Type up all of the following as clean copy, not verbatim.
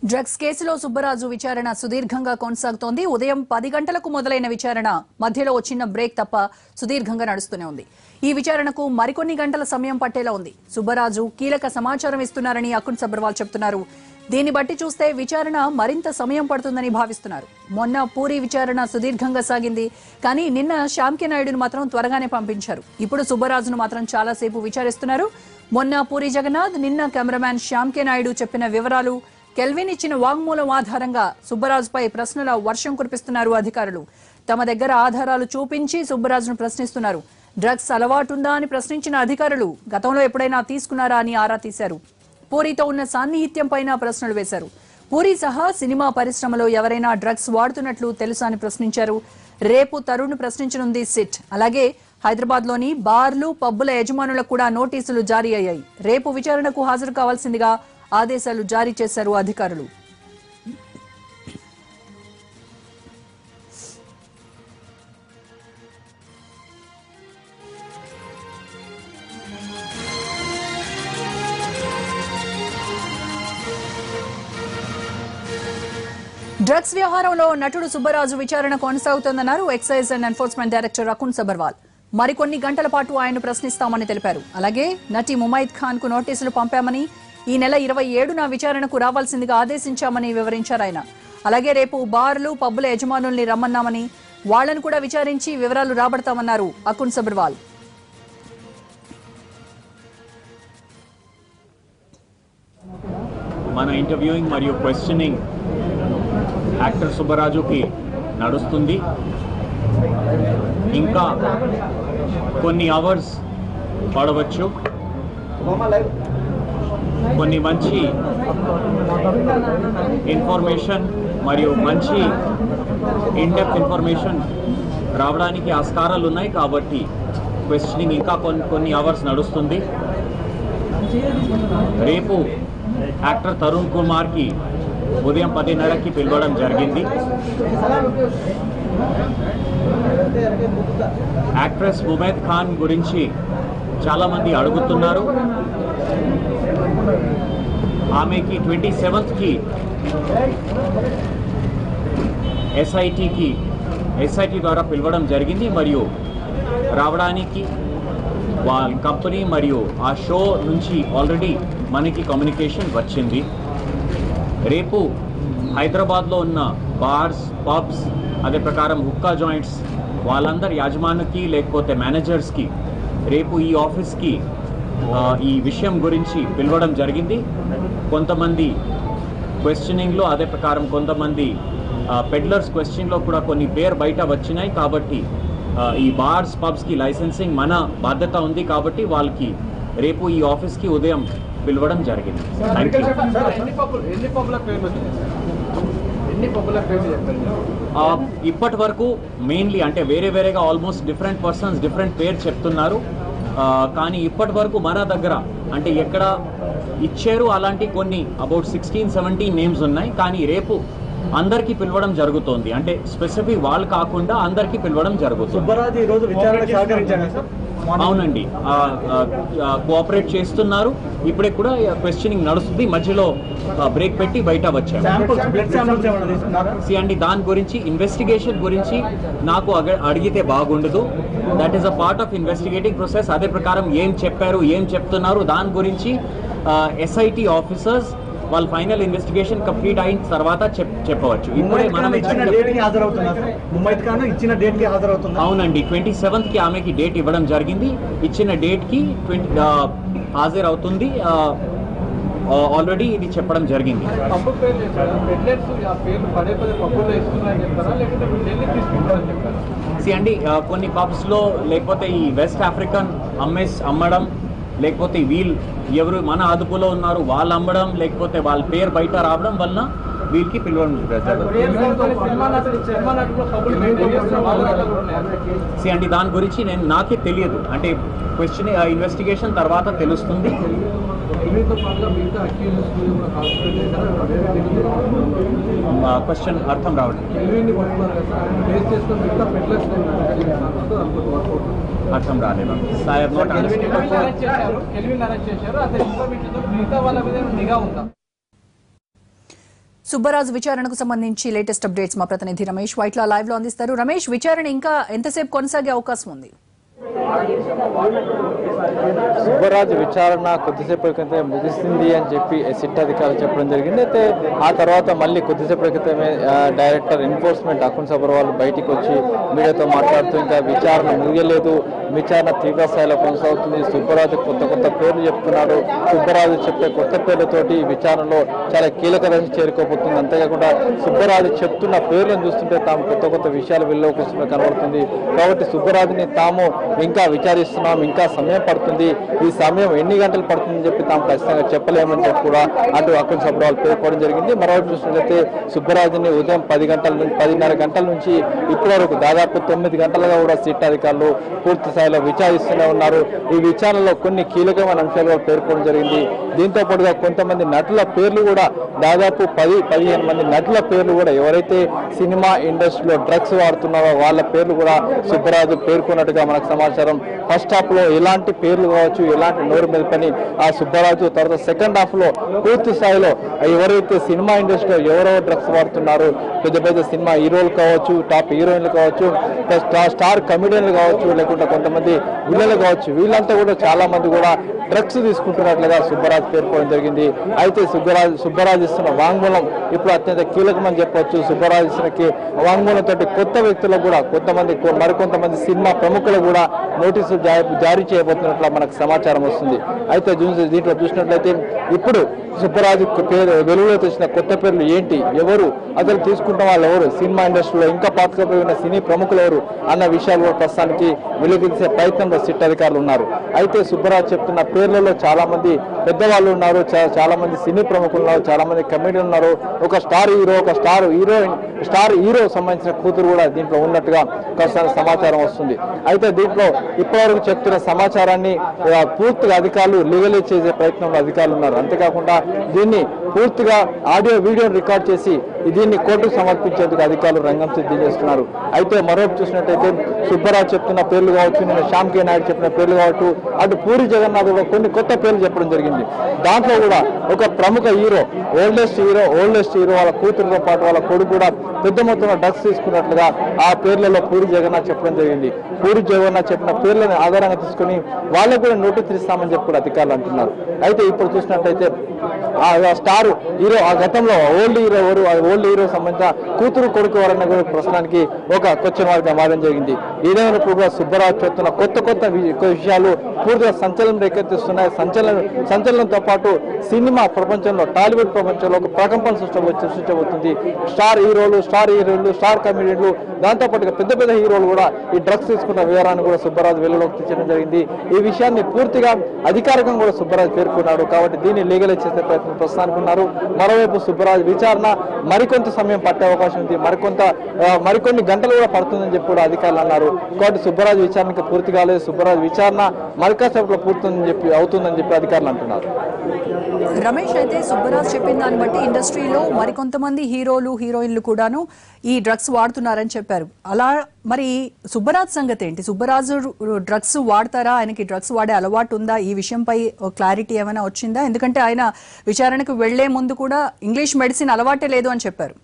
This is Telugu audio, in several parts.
డ్రగ్స్ కేసులో సుబ్బరాజు విచారణ సుదీర్ఘంగా కొనసాగుతోంది. ఉదయం 10 గంటలకు మొదలైన విచారణ మధ్యలో చిన్న బ్రేక్ తప్ప సుదీర్ఘంగా నడుస్తూనే ఉంది. ఈ విచారణకు మరికొన్ని గంటల సమయం పట్టేలా ఉంది. సుబ్బరాజు కీలక సమాచారం ఇస్తున్నారని అకున్ సబర్వాల్ చెబుతున్నారు. దీన్ని బట్టి చూస్తే విచారణ మరింత సమయం పడుతుందని భావిస్తున్నారు. మొన్న పూరి విచారణ సుదీర్ఘంగా సాగింది. కానీ నిన్న శ్యామ్కే నాయుడును మాత్రం త్వరగానే పంపించారు. ఇప్పుడు సుబ్బరాజును మాత్రం చాలాసేపు విచారిస్తున్నారు. మొన్న పూరి జగన్నాథ్, నిన్న కెమెరామ్యాన్ శ్యామ్కే నాయుడు చెప్పిన వివరాలు, కెల్విన్ ఇచ్చిన వాంగ్మూలం ఆధారంగా సుబ్బరాజుపై ప్రశ్నల వర్షం కురిపిస్తున్నారు అధికారులు. తమ దగ్గర ఆధారాలు చూపించి సుబ్బరాజును ప్రశ్నిస్తున్నారు. డ్రగ్స్ అలవాటుందా అని ప్రశ్నించిన అధికారులు గతంలో ఎప్పుడైనా తీసుకున్నారా అని ఆరా తీశారు. పూరితో ఉన్న సాన్నిహిత్యం పైన ప్రశ్నలు వేశారు. పూరి సహా సినిమా పరిశ్రమలో ఎవరైనా డ్రగ్స్ వాడుతున్నట్లు తెలుసా అని ప్రశ్నించారు. రేపు తరుణ్ ప్రశ్నించనుంది సిట్. అలాగే హైదరాబాద్ లోని బార్లు, పబ్బుల యజమానులకు కూడా నోటీసులు జారీ అయ్యాయి. రేపు విచారణకు హాజరు కావాల్సిందిగా ఆదేశాలు జారీ చేశారు అధికారులు. డ్రగ్స్ వ్యవహారంలో నటుడు సుబ్బరాజు విచారణ కొనసాగుతోందన్నారు excise and enforcement director Akun Sabharwal. మరికొన్ని గంటల పాటు ఆయన ప్రశ్నిస్తామని తెలిపారు. అలాగే నటి ముమైత్ ఖాన్ కు నోటీసులు పంపామని, ఈ నెల 27న విచారణకు రావాల్సిందిగా ఆదేశించామని వివరించారు ఆయన. అలాగే రేపు బార్లు, పబ్బుల యజమానుల్ని రమ్మన్నామని, వాళ్లను కూడా విచారించి వివరాలు రాబడతామన్నారు అకున్ సబర్వాల్. మన ఇంటర్వ్యూయింగ్ మరియు క్వశ్చనింగ్ యాక్టర్ సుబ్బరాజుకి నడుస్తుంది. ఇంకా కొన్ని అవర్స్ పడవచ్చు. కొన్ని మంచి ఇన్ఫర్మేషన్ మరియు మంచి ఇన్డెప్త్ ఇన్ఫర్మేషన్ రావడానికి ఆస్కారాలు ఉన్నాయి. కాబట్టి క్వశ్చనింగ్ ఇంకా కొన్ని అవర్స్ నడుస్తుంది. రేపు యాక్టర్ తరుణ్ కుమార్కి ఉదయం 10:30కి పిలవడం జరిగింది. యాక్ట్రెస్ ముమైత్ ఖాన్ గురించి చాలామంది అడుగుతున్నారు. ఆమెకి 27కి ఎస్ఐటి ద్వారా పిలవడం జరిగింది. మరియు రావడానికి వాళ్ళ కంపెనీ మరియు ఆ షో నుంచి ఆల్రెడీ మనకి కమ్యూనికేషన్ వచ్చింది. రేపు హైదరాబాద్లో ఉన్న బార్స్, పబ్స్, అదే ప్రకారం హుక్కా జాయింట్స్ వాళ్ళందరి యాజమాన్యకి లేకపోతే మేనేజర్స్కి రేపు ఈ ఆఫీస్కి ఈ విషయం గురించి పిలవడం జరిగింది. కొంతమంది క్వశ్చనింగ్లో, అదే ప్రకారం కొంతమంది పెడ్లర్స్ క్వశ్చన్లో కూడా కొన్ని పేరు బయట వచ్చినాయి. కాబట్టి ఈ బార్స్, పబ్స్కి లైసెన్సింగ్ మన బాధ్యత ఉంది. కాబట్టి వాళ్ళకి రేపు ఈ ఆఫీస్కి ఉదయం పిలవడం జరిగింది. ఇప్పటి వరకు మెయిన్లీ అంటే వేరేగా ఆల్మోస్ట్ డిఫరెంట్ పర్సన్స్ డిఫరెంట్ పేరు చెప్తున్నారు. కానీ ఇప్పటి వరకు మన దగ్గర అంటే ఎక్కడ ఇచ్చారు అలాంటి కొన్ని అబౌట్ 16-17 నేమ్స్ ఉన్నాయి. కానీ రేపు అందరికీ పిలవడం జరుగుతోంది. అంటే స్పెసిఫిక్ వాళ్ళు కాకుండా అందరికీ పిలవడం జరుగుతుంది. అవునండి, కోఆపరేట్ చేస్తున్నారు. ఇప్పుడే కూడా క్వశ్చనింగ్ నడుస్తుంది. మధ్యలో బ్రేక్ పెట్టి బయట వచ్చాము. అండి దాని గురించి ఇన్వెస్టిగేషన్ గురించి నాకు అడిగితే బాగుండదు. That is a part of investigating process. అదే ప్రకారం ఏం చెప్పారు, ఏం చెప్తున్నారు దాని గురించి ఎస్ఐటి ఆఫీసర్స్ వాళ్ళు ఫైనల్ ఇన్వెస్టిగేషన్ కంప్లీట్ అయిన తర్వాత చెప్పవచ్చు. ఇప్పుడే మనం అవునండి 27కి ఆమెకి డేట్ ఇవ్వడం జరిగింది. ఇచ్చిన డేట్కి హాజరవుతుంది. ఆల్రెడీ ఇది చెప్పడం జరిగింది. అండి కొన్ని పబ్స్లో లేకపోతే ఈ వెస్ట్ ఆఫ్రికన్ అమ్మడం, లేకపోతే ఎవరు మన అదుపులో ఉన్నారు వాళ్ళు అమ్మడం, లేకపోతే వాళ్ళ పేరు బయట రావడం వలన వీళ్ళకి పిలవడం. అండి దాని గురించి నాకే తెలియదు. అంటే క్వశ్చన్ ఇన్వెస్టిగేషన్ తర్వాత తెలుస్తుంది. క్వశ్చన్ అర్థం రావడం అర్థం రాలేదు. సుబ్బరాజు విచారణకు సంబంధించి లేటెస్ట్ అప్డేట్స్ మా ప్రతినిధి రమేష్ వైట్లా లైవ్ లో అందిస్తారు. రమేష్, విచారణ ఇంకా ఎంతసేపు కొనసాగే అవకాశం ఉంది? సుబ్బరాజు విచారణ కొద్దిసేపటి క్రితమే ముగిసింది అని చెప్పి సిట్ అధికారులు చెప్పడం జరిగింది. అయితే ఆ తర్వాత మళ్ళీ కొద్దిసేపటి క్రితమే డైరెక్టర్ ఎన్ఫోర్స్మెంట్ అకున్ సబర్వాల్ బయటికి వచ్చి మీడియాతో మాట్లాడుతూ ఇంకా విచారణ ముగియలేదు, విచారణ తీవ్ర స్థాయిలో కొనసాగుతుంది, సుబ్బరాజు కొత్త కొత్త పేర్లు చెప్తున్నాడు, సుబ్బరాజు చెప్పే కొత్త పేర్లతోటి విచారణలో చాలా కీలక దశ చేరుకోబోతుంది. అంతేకాకుండా సుబ్బరాజు చెప్తున్న పేర్లను చూస్తుంటే తాము కొత్త కొత్త విషయాలు వెళ్ళలోకి వస్తున్నట్టు కనబడుతుంది. కాబట్టి సుబ్బరాజుని తాము ఇంకా విచారిస్తున్నాం, ఇంకా సమయం పడుతుంది, ఈ సమయం ఎన్ని గంటలు పడుతుందని చెప్పి తాము ఖచ్చితంగా చెప్పలేమని చెప్పి కూడా అటు అకున్ సబర్వాల్ పేర్కొనడం జరిగింది. మరోవైపు చూసినట్లయితే సుబ్బరాజుని ఉదయం 10:30 గంటల నుంచి ఇప్పటి వరకు దాదాపు 9 గంటలుగా కూడా సిట్ అధికారులు పూర్తి స్థాయిలో విచారిస్తూనే ఉన్నారు. ఈ విచారణలో కొన్ని కీలకమైన అంశాలు పేర్కొనడం జరిగింది. దీంతో పాటుగా కొంతమంది నటుల పేర్లు కూడా దాదాపు 10-15 మంది నటుల పేర్లు కూడా ఎవరైతే సినిమా ఇండస్ట్రీలో డ్రగ్స్ వాడుతున్నారో వాళ్ళ పేర్లు కూడా సుబ్బరాజు పేర్కొన్నట్టుగా మనకు సమాచారం. ఫస్ట్ హాఫ్ లో ఎలాంటి పేర్లు కావచ్చు, ఎలాంటి నోరు మెదపని ఆ సుబ్బరాజు, తర్వాత సెకండ్ హాఫ్ లో పూర్తి స్థాయిలో ఎవరైతే సినిమా ఇండస్ట్రీలో ఎవరెవరు డ్రగ్స్ వాడుతున్నారు, పెద్ద పెద్ద సినిమా హీరోలు కావచ్చు, టాప్ హీరోయిన్లు కావచ్చు, స్టార్ కమెడియన్లు కావచ్చు, లేకుంటే కొంతమంది విలన్లు కావచ్చు, వీళ్ళంతా కూడా చాలా మంది కూడా డ్రగ్స్ తీసుకుంటున్నట్లుగా సుబ్బరాజు పేర్కొనడం జరిగింది. అయితే సుబ్బరాజు ఇస్తున్న వాంగ్మూలం ఇప్పుడు అత్యంత కీలకమని చెప్పవచ్చు. సుబ్బరాజు ఇస్తున్న వాంగ్మూలంతో కొత్త వ్యక్తులకు కూడా మరికొంతమంది సినిమా ప్రముఖులు కూడా నోటీసులు జారీ చేయబోతున్నట్లు మనకు సమాచారం వస్తుంది. అయితే దీంట్లో చూసినట్లయితే ఇప్పుడు సుబ్బరాజు వెలుగులో తెచ్చిన కొత్త పేర్లు ఏంటి, ఎవరు అసలు తీసుకుంటున్న వాళ్ళు ఎవరు, సినిమా ఇండస్ట్రీలో ఇంకా పాతుకుపోయిన సినీ ప్రముఖులు ఎవరు అన్న విషయాలు కూడా ప్రస్తుతానికి వెలుగుతీసే ప్రయత్నంలో సిట్ అధికారులు ఉన్నారు. అయితే సుబ్బరాజు చెప్తున్న పేర్లలో చాలా మంది పెద్దవాళ్ళు ఉన్నారు, చాలా మంది సినీ ప్రముఖులు ఉన్నారు, చాలా మంది కమెడియన్ ఉన్నారు, ఒక స్టార్ హీరో, ఒక స్టార్ హీరో సంబంధించిన కూతురు కూడా దీంట్లో ఉన్నట్టుగా సమాచారం వస్తుంది. అయితే దీంట్లో ఇప్పటివరకు చెప్తున్న సమాచారాన్ని పూర్తిగా అధికారులు లీగలైజ్ చేసే ప్రయత్నంలో అధికారులు ఉన్నారు. అంతేకాకుండా దీన్ని పూర్తిగా ఆడియో వీడియోని రికార్డ్ చేసి దీన్ని కోర్టుకు సమర్పించేందుకు అధికారులు రంగం సిద్ధం చేస్తున్నారు. అయితే మరోవైపు చూసినట్టయితే సుబ్బరాజు చెప్తున్న పేర్లు కావచ్చు, నేను శ్యామ్ కే నాయుడు చెప్పిన పేర్లు కావచ్చు, అటు పూరి జగన్నాథ్ కూడా కొన్ని కొత్త పేర్లు చెప్పడం జరిగింది. దాంట్లో కూడా ఒక ప్రముఖ హీరో, ఓల్డెస్ట్ హీరో వాళ్ళ కూతురుతో పాటు వాళ్ళ కొడుకు కూడా పెద్ద మొత్తంలో డ్రగ్స్ తీసుకున్నట్లుగా ఆ పేర్లలో పూరి జగన్నాథ్ చెప్పడం జరిగింది. పూరి జగన్నాథ్ చెప్పిన పేర్లను ఆధారంగా తీసుకుని వాళ్ళకు కూడా నోటీసులు ఇస్తామని చెప్పి కూడా అధికారులు అంటున్నారు. అయితే ఇప్పుడు చూసినట్టయితే ఆ స్టార్ హీరో, ఆ గతంలో ఓల్డ్ హీరో ఎవరు, ఆ ఓల్డ్ హీరో సంబంధించిన కూతురు కొడుకు వారన్న కూడా ప్రశ్నానికి ఒక క్వశ్చన్ మార్క్ మారడం జరిగింది. ఏదైనప్పుడు కూడా సుబ్బరాజు చెప్తున్న కొత్త విషయాలు పూర్తిగా సంచలనం రేకెత్తిస్తున్నాయి. సంచలనంతో పాటు సినిమా ప్రపంచంలో, టాలీవుడ్ ప్రపంచంలో ఒక ప్రకంపన సృష్టించబోతుంది. స్టార్ హీరోలు, స్టార్ కమెడియన్లు, దాంతోపాటుగా పెద్ద పెద్ద హీరోలు కూడా ఈ డ్రగ్స్ తీసుకున్న వివరాన్ని కూడా సుబ్బరాజు వెలుగులోకి తెచ్చడం జరిగింది. ఈ విషయాన్ని పూర్తిగా అధికారికంగా కూడా సుబ్బరాజు పేర్కొన్నాడు. కాబట్టి దీన్ని లీగలైజ్ చేసే ప్రయత్నం ప్రస్తుతానికి ఉన్నారు. మరోవైపు సుబ్బరాజు విచారణ మరికొంత సమయం పట్టే అవకాశం ఉంది, మరికొన్ని గంటలు కూడా పడుతుందని చెప్పి కూడా అధికారులు అన్నారు. కాబట్టి సుబ్బరాజు విచారణకి పూర్తి కాలేదు, సుబ్బరాజు విచారణ మరికాసేపులో అవుతుందని చెప్పి అధికారులు అంటున్నారు. రమేష్, అయితే సుబ్బరాజు చెప్పిన దాన్ని బట్టి ఇండస్ట్రీలో మరికొంతమంది హీరోలు, హీరోయిన్లు కూడాను ఈ డ్రగ్స్ వాడుతున్నారని చెప్పారు. అలా మరి సుబ్బరాజు సంగతి ఏంటి? సుబ్బరాజు డ్రగ్స్ వాడతారా? ఆయనకి డ్రగ్స్ వాడే అలవాటు ఉందా? ఈ విషయంపై క్లారిటీ ఏమైనా వచ్చిందా? ఎందుకంటే ఆయన విచారణకు వెళ్లే ముందు కూడా ఇంగ్లీష్ మెడిసిన్ అలవాటే లేదు అని చెప్పారు.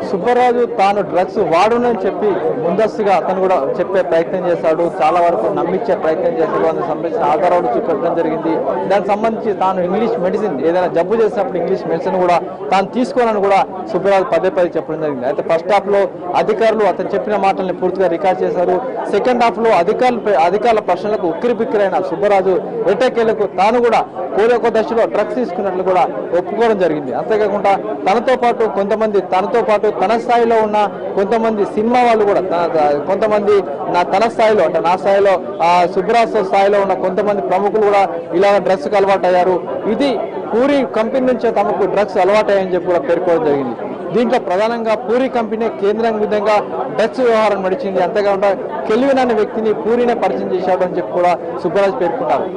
సుబ్బరాజు తాను డ్రగ్స్ వాడునని చెప్పి ముందస్తుగా అతను కూడా చెప్పే ప్రయత్నం చేశాడు, చాలా వరకు నమ్మించే ప్రయత్నం చేశాడు. అందుకు సంబంధించిన ఆధారాలు చూపెట్టడం జరిగింది. దానికి సంబంధించి తాను ఇంగ్లీష్ మెడిసిన్, ఏదైనా జబ్బు చేసినప్పుడు ఇంగ్లీష్ మెడిసిన్ కూడా తాను తీసుకోవాలని కూడా సుబ్బరాజు పదే చెప్పడం జరిగింది. అయితే ఫస్ట్ హాఫ్ లో అధికారులు అతను చెప్పిన మాటల్ని పూర్తిగా రికార్డ్ చేశారు. సెకండ్ హాఫ్ లో అధికారుల ప్రశ్నలకు ఉక్కిరిబిక్కిరైన సుబ్బరాజు ఎట్టకేలకు తాను కూడా కోరొక దశలో డ్రగ్స్ తీసుకున్నట్లు కూడా ఒప్పుకోవడం జరిగింది. అంతేకాకుండా తనతో పాటు తన స్థాయిలో ఉన్న కొంతమంది సినిమా వాళ్ళు కూడా, కొంతమంది తన స్థాయిలో అంటే నా స్థాయిలో సుబ్బరాజు స్థాయిలో ఉన్న కొంతమంది ప్రముఖులు కూడా ఇలా డ్రగ్స్కి అలవాటు అయ్యారు. ఇది పూరి కంపెనీ నుంచే తమకు డ్రగ్స్ అలవాటు అయ్యాయని చెప్పి కూడా పేర్కోవడం జరిగింది. దీంట్లో ప్రధానంగా పూరి కంపెనీ కేంద్రం విధంగా డ్రగ్స్ వ్యవహారం నడిచింది. అంతేకాకుండా కెల్విన్ అనే వ్యక్తిని పూరినే పరిచయం చేశాడు అని చెప్పి కూడా సుబ్బరాజు పేర్కొన్నారు.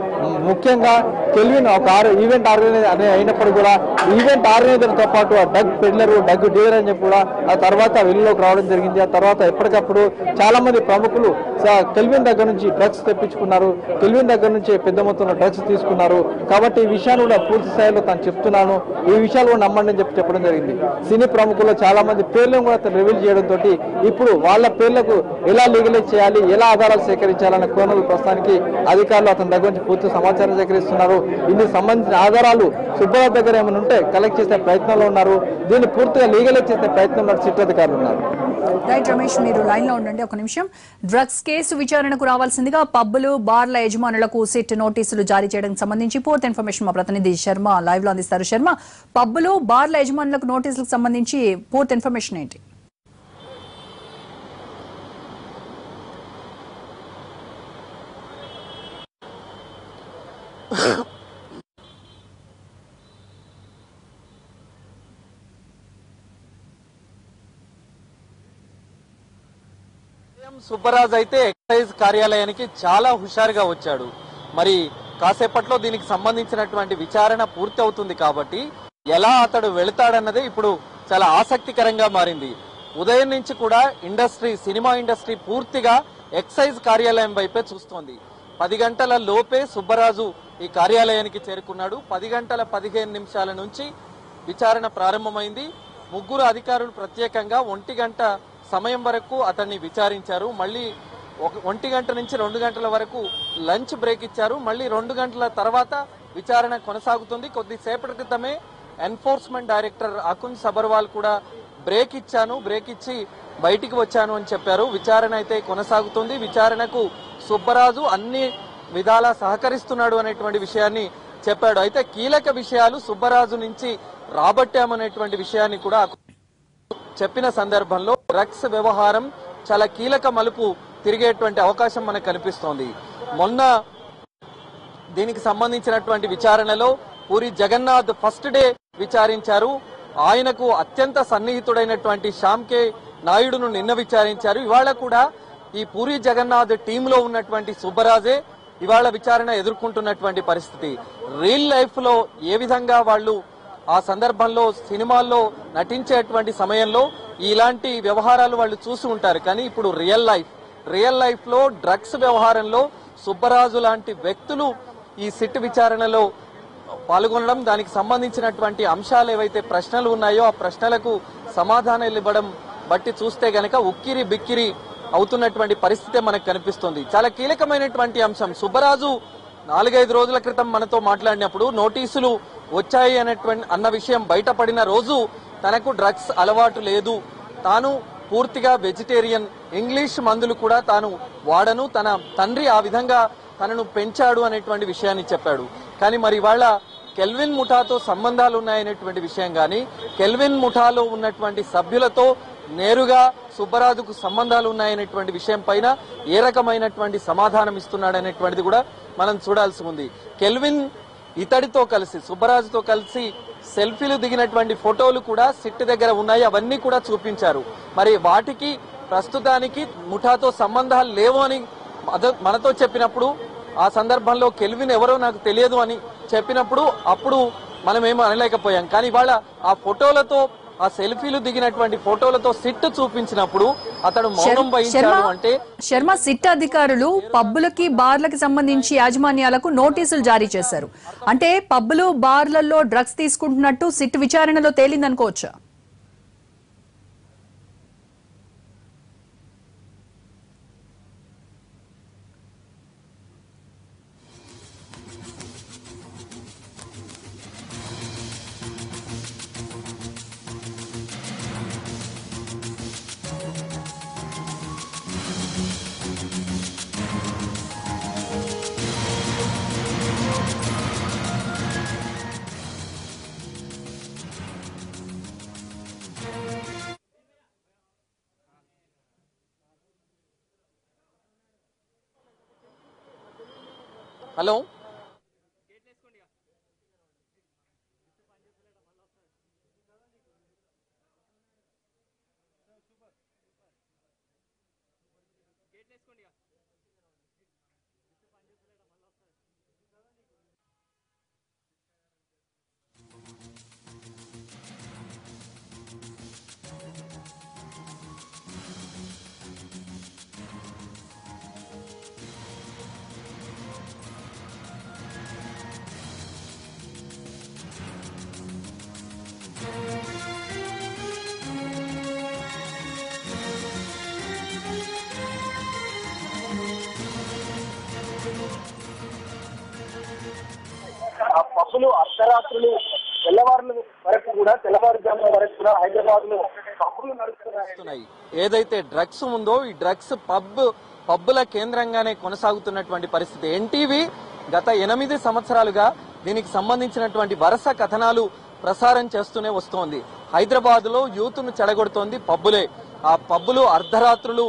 ముఖ్యంగా కెల్విన్ ఒక ఈవెంట్ ఆర్గనైజర్ అయినప్పుడు కూడా ఈవెంట్ ఆర్గనైజర్తో పాటు ఆ డ్రగ్ పెడ్లర్ డ్రగ్ డీలర్ అని చెప్పి కూడా ఆ తర్వాత వెలుగులోకి రావడం జరిగింది. ఆ తర్వాత ఎప్పటికప్పుడు చాలా మంది ప్రముఖులు కెల్విన్ దగ్గర నుంచి డ్రగ్స్ తెప్పించుకున్నారు, కెల్విన్ దగ్గర నుంచి పెద్ద మొత్తంలో డ్రగ్స్ తీసుకున్నారు. కాబట్టి ఈ విషయాలు కూడా పూర్తి స్థాయిలో తాను చెప్తున్నాను, ఈ విషయాలు కూడా నమ్మండి అని చెప్పి చెప్పడం జరిగింది. సినీ ప్రముఖులు చాలా మంది పేర్లను కూడా అతను రివీల్ చేయడంతో ఇప్పుడు వాళ్ళ పేర్లకు ఎలా లీగలైజ్ చేయాలి, ఎలా ఆధారాలు సేకరించాలన్న కోణాలు ప్రస్తుతానికి అధికారులు అతని దగ్గర నుంచి పూర్తి సమాచారం సేకరిస్తున్నారు. ఇందుకు సంబంధించిన ఆధారాలు సుబ్బరాజు దగ్గర ఏమైనా ఉంటే కలెక్ట్ చేసే ప్రయత్నంలో ఉన్నారు. దీన్ని పూర్తిగా లీగలైజ్ చేసే ప్రయత్నంలో సిట్ అధికారులు ఉన్నారు. రైట్ రమేష్, మీరు లైన్ లో ఉండండి ఒక నిమిషం. డ్రగ్స్ కేసు విచారణకు రావాల్సిందిగా పబ్బులు బార్ల యజమానులకు సిట్ నోటీసులు జారీ చేయడానికి సంబంధించి పూర్తి ఇన్ఫర్మేషన్ మా ప్రతినిధి శర్మ లైవ్ లో అందిస్తారు. శర్మ, పబ్బులు బార్ల యజమానులకు నోటీసులకు సంబంధించి పూర్తి ఇన్ఫర్మేషన్ ఏంటి? సుబ్బరాజ్ అయితే ఎక్సైజ్ కార్యాలయానికి చాలా హుషారుగా వచ్చాడు. మరి కాసేపట్లో దీనికి సంబంధించినటువంటి విచారణ పూర్తి అవుతుంది కాబట్టి ఎలా అతడు వెళతాడన్నదే ఇప్పుడు చాలా ఆసక్తికరంగా మారింది. ఉదయం నుంచి కూడా సినిమా ఇండస్ట్రీ పూర్తిగా ఎక్సైజ్ కార్యాలయం వైపే చూస్తోంది. 10 గంటల లోపే సుబ్బరాజు ఈ కార్యాలయానికి చేరుకున్నాడు. 10 గంటల 15 నిమిషాల నుంచి విచారణ ప్రారంభమైంది. 3 అధికారులు ప్రత్యేకంగా 1 గంట సమయం వరకు అతన్ని విచారించారు. మళ్ళీ 1 గంట నుంచి 2 గంటల వరకు లంచ్ బ్రేక్ ఇచ్చారు. మళ్ళీ 2 గంటల తర్వాత విచారణ కొనసాగుతుంది. కొద్దిసేపటి క్రితమే ఎన్ఫోర్స్మెంట్ డైరెక్టర్ అకున్ సబర్వాల్ కూడా బ్రేక్ ఇచ్చి బయటికి వచ్చాను అని చెప్పారు. విచారణ అయితే కొనసాగుతుంది. విచారణకు సుబ్బరాజు అన్ని విధాలా సహకరిస్తున్నాడు అనేటువంటి విషయాన్ని చెప్పాడు. అయితే కీలక విషయాలు సుబ్బరాజు నుంచి రాబట్టామనేటువంటి విషయాన్ని కూడా చెప్పిన సందర్భంలో డ్రగ్స్ వ్యవహారం చాలా కీలక మలుపు తిరిగేటువంటి అవకాశం మనకు కనిపిస్తోంది. మొన్న దీనికి సంబంధించినటువంటి విచారణలో పూరి జగన్నాథ్ ఫస్ట్ డే విచారించారు. ఆయనకు అత్యంత సన్నిహితుడైనటువంటి శ్యామ్ కే నాయుడును నిన్న విచారించారు. ఇవాళ కూడా ఈ పూరి జగన్నాథ్ టీంలో ఉన్నటువంటి సుబ్బరాజే ఇవాళ విచారణ ఎదుర్కొంటున్నటువంటి పరిస్థితి. రియల్ లైఫ్ లో ఏ విధంగా వాళ్ళు ఆ సందర్భంలో సినిమాల్లో నటించేటువంటి సమయంలో ఇలాంటి వ్యవహారాలు వాళ్ళు చూసి ఉంటారు. కానీ ఇప్పుడు రియల్ లైఫ్ లో డ్రగ్స్ వ్యవహారంలో సుబ్బరాజు లాంటి వ్యక్తులు ఈ సిట్ విచారణలో పాల్గొనడం, దానికి సంబంధించినటువంటి అంశాలు ఏవైతే ప్రశ్నలు ఉన్నాయో ఆ ప్రశ్నలకు సమాధానాలు ఇవ్వడం బట్టి చూస్తే గనక ఉక్కిరి బిక్కిరి అవుతున్నటువంటి పరిస్థితే మనకు కనిపిస్తుంది. చాలా కీలకమైనటువంటి అంశం. సుబ్బరాజు 4-5 రోజుల క్రితం మనతో మాట్లాడినప్పుడు నోటీసులు వచ్చాయి అన్న విషయం బయటపడిన రోజు తనకు డ్రగ్స్ అలవాటు లేదు, తాను పూర్తిగా వెజిటేరియన్, ఇంగ్లీష్ మందులు కూడా తాను వాడను, తన తండ్రి ఆ విధంగా తనను పెంచాడు అనేటువంటి విషయాన్ని చెప్పాడు. కానీ మరి ఇవాళ కెల్విన్ ముఠాతో సంబంధాలు ఉన్నాయనేటువంటి విషయం కానీ, కెల్విన్ ముఠాలో ఉన్నటువంటి సభ్యులతో నేరుగా సుబ్బరాజుకు సంబంధాలు ఉన్నాయనేటువంటి విషయం పైన ఏ రకమైనటువంటి సమాధానం ఇస్తున్నాడనేటువంటిది కూడా మనం చూడాల్సి ఉంది. కెల్విన్ ఇతడితో కలిసి సుబ్బరాజుతో కలిసి సెల్ఫీలు దిగినటువంటి ఫోటోలు కూడా సిట్ దగ్గర ఉన్నాయి. అవన్నీ కూడా చూపించారు. మరి వాటికి ప్రస్తుతానికి ముఠాతో సంబంధాలు లేవు అని మనతో చెప్పినప్పుడు, ఆ సందర్భంలో కెల్విన్ ఎవరో నాకు తెలియదు అని చెప్పినప్పుడు అప్పుడు మనం ఏమో అనలేకపోయాం. కానీ ఇవాళ ఆ ఫోటోలతో, ఆ సెల్ఫీలు దిగినటువంటి ఫోటోలతో సిట్ చూపించినప్పుడు అతడు మౌనం వహించాడు. అంటే శర్మ, సిట్ అధికారులు పబ్బులకి బార్లకి సంబంధించి యాజమాన్యాలకు నోటీసులు జారీ చేశారు. అంటే పబ్బులు బార్లలో డ్రగ్స్ తీసుకుంటున్నట్టు సిట్ విచారణలో తేలిందనుకోవచ్చా? హలో, పబ్బులు అర్ధరాత్రులు తెల్లవారుల వరకు కూడా తెల్లవారుజాముల వరకు కూడా హైదరాబాద్ లో పబ్బులు నడుస్తున్నాయి. ఏదైతే డ్రగ్స్ ఉందో ఈ డ్రగ్స్ పబ్బుల కేంద్రంగానే కొనసాగుతున్నటువంటి పరిస్థితి. ఎన్టీవీ గత 8 సంవత్సరాలుగా దీనికి సంబంధించినటువంటి వరుస కథనాలు ప్రసారం చేస్తూనే వస్తోంది. హైదరాబాద్ లో యూత్ ను చెడగొడుతోంది పబ్బులే. ఆ పబ్బులు అర్ధరాత్రులు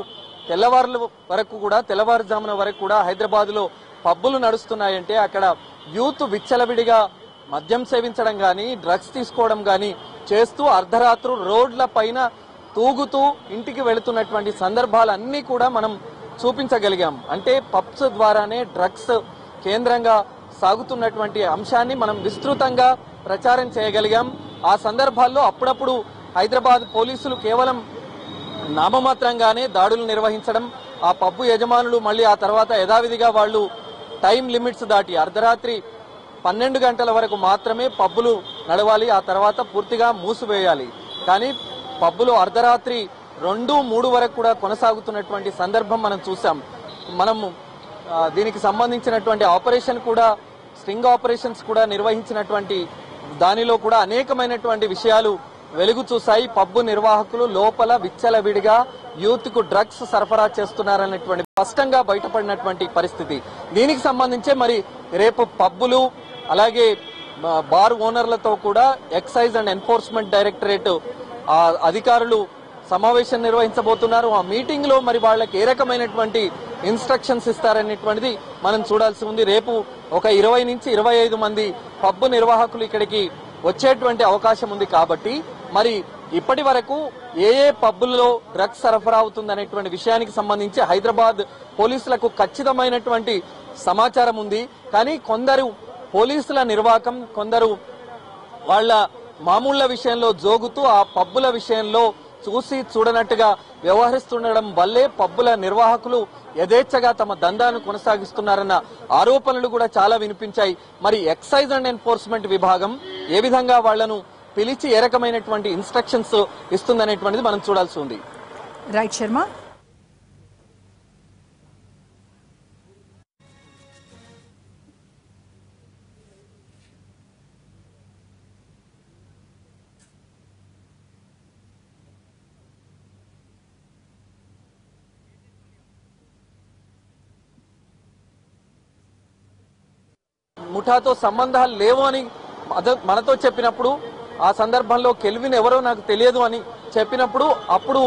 తెల్లవారుజామున వరకు కూడా హైదరాబాద్ లో పబ్బులు నడుస్తున్నాయంటే అక్కడ యూత్ విచ్చలవిడిగా మద్యం సేవించడం గాని డ్రగ్స్ తీసుకోవడం గాని చేస్తూ అర్ధరాత్రు రోడ్ల పైన తూగుతూ ఇంటికి వెళుతున్నటువంటి సందర్భాలన్నీ కూడా మనం చూపించగలిగాం. అంటే పబ్స్ ద్వారానే డ్రగ్స్ కేంద్రంగా సాగుతున్నటువంటి అంశాన్ని మనం విస్తృతంగా ప్రచారం చేయగలిగాం. ఆ సందర్భాల్లో అప్పుడప్పుడు హైదరాబాద్ పోలీసులు కేవలం నామమాత్రంగానే దాడులు నిర్వహించడం, ఆ పబ్బు యజమానులు మళ్ళీ ఆ తర్వాత యథావిధిగా వాళ్ళు టైం లిమిట్స్ దాటి అర్ధరాత్రి 12 గంటల వరకు మాత్రమే పబ్బులు నడవాలి, ఆ తర్వాత పూర్తిగా మూసివేయాలి. కానీ పబ్బులు అర్ధరాత్రి 2, 3 వరకు కూడా కొనసాగుతున్నటువంటి సందర్భం మనం చూసాం. మనము దీనికి సంబంధించినటువంటి ఆపరేషన్ కూడా స్ట్రింగ్ ఆపరేషన్స్ కూడా నిర్వహించినటువంటి దానిలో కూడా అనేకమైనటువంటి విషయాలు వెలుగు చూశాయి. పబ్బు నిర్వాహకులు లోపల విచ్చలవిడిగా యూత్ కు డ్రగ్స్ సరఫరా చేస్తున్నారనేటువంటి స్పష్టంగా బయటపడినటువంటి పరిస్థితి. దీనికి సంబంధించే మరి రేపు పబ్బులు అలాగే బార్ ఓనర్లతో కూడా ఎక్సైజ్ అండ్ ఎన్ఫోర్స్మెంట్ డైరెక్టరేట్ అధికారులు సమావేశం నిర్వహించబోతున్నారు. ఆ మీటింగ్ లో మరి వాళ్ళకి ఏ రకమైనటువంటి ఇన్స్ట్రక్షన్స్ ఇస్తారనేటువంటిది మనం చూడాల్సి ఉంది. రేపు ఒక 20 నుంచి 25 మంది పబ్బు నిర్వాహకులు ఇక్కడికి వచ్చేటువంటి అవకాశం ఉంది. కాబట్టి మరి ఇప్పటి వరకు ఏ పబ్బుల్లో డ్రగ్స్ సరఫరా అవుతుందనేటువంటి విషయానికి సంబంధించి హైదరాబాద్ పోలీసులకు ఖచ్చితమైనటువంటి సమాచారం ఉంది. కానీ కొందరు పోలీసుల నిర్వాకం, కొందరు వాళ్ళ మామూళ్ల విషయంలో జోగుతూ ఆ పబ్బుల విషయంలో చూసి చూడనట్టుగా వ్యవహరిస్తుండడం వల్లే పబ్బుల నిర్వాహకులు యథేచ్ఛగా తమ దందాను కొనసాగిస్తున్నారన్న ఆరోపణలు కూడా చాలా వినిపించాయి. మరి ఎక్సైజ్ అండ్ ఎన్ఫోర్స్మెంట్ విభాగం ఏ విధంగా వాళ్లను పిలిచి ఏ రకమైనటువంటి ఇన్స్ట్రక్షన్స్ ఇస్తుందనేటువంటిది మనం చూడాల్సి ఉంది. రైట్ శర్మ. ముఠాతో సంబంధాలు లేవు అని మనతో చెప్పినప్పుడు, ఆ సందర్భంలో కెల్విన్ ఎవరో నాకు తెలియదు అని చెప్పినప్పుడు అప్పుడు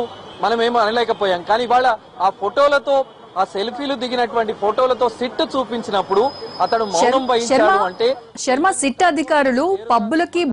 మనం ఏమో అనలేకపోయాం. కానీ ఇవాళ ఆ ఫోటోలతో, ఆ సెల్ఫీలు దిగినటువంటి ఫోటోలతో సిట్ చూపించినప్పుడు అతడు మౌనం వహించాడు. అంటే శర్మ, సిట్ అధికారులు పబ్బులకి